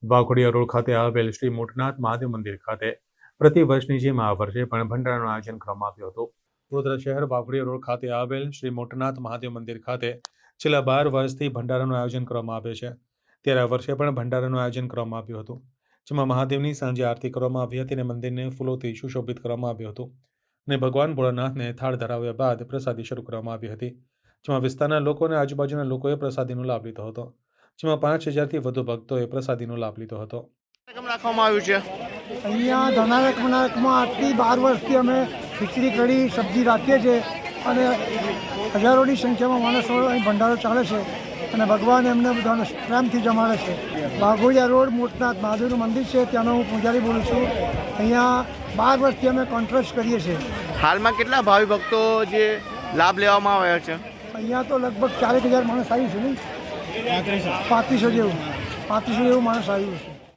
Waghodia road ખાતે આવેલ શ્રી મોટનાથ મહાદેવ મંદિર ખાતે પ્રતિ વર્ષની જેમ આ વર્ષે પણ ભંડારાનું આયોજન કરવામાં આવ્યું હતું। વડોદરા શહેર વાઘોડિયા રોડ ખાતે આવેલ શ્રી મોટનાથ મહાદેવ મંદિર ખાતે છેલ્લા 12 વર્ષથી ભંડારાનું આયોજન કરવામાં આવે છે, ત્યારે આ વર્ષે પણ ભંડારાનું આયોજન કરવામાં આવ્યું હતું, જેમાં મહાદેવની સાંજે આરતી કરવામાં આવી હતી અને મંદિરને ફૂલોથી સુશોભિત કરવામાં આવ્યું હતું અને ભગવાન ભોળાનાથને થાળ ધરાવ્યા બાદ પ્રસાદી શરૂ કરવામાં આવી હતી, જેમાં વિસ્તારના લોકો અને આજુબાજુના લોકોએ પ્રસાદીનો લાભ લીધો હતો, જેમાં 5000થી વધુ ભક્તોએ પ્રસાદીનો લાભ લીધો હતો। રાખવામાં આવ્યું છે અહીંયા ધનારકમાં આજથી 12 વર્ષથી અમે ખીચડી કઢી સબ્જી રાખીએ છીએ અને હજારોની સંખ્યામાં માણસો અહીં ભંડારો ચાલે છે અને ભગવાન એમને બધાને પ્રેમથી જમાડે છે। વાઘોડિયા રોડ મોટનાથ મહાદેવનું મંદિર છે, ત્યાંનો હું પૂજારી બોલું છું। અહીંયા 12 વર્ષથી અમે કોન્ટ્રાક્ટ કરીએ છીએ। હાલમાં કેટલા ભાવિ ભક્તો જે લાભ લેવામાં આવ્યા છે? અહીંયા તો લગભગ 4000 માણસ આવ્યું છે, નહીં 3500 જેવું માણસ આવ્યું છે।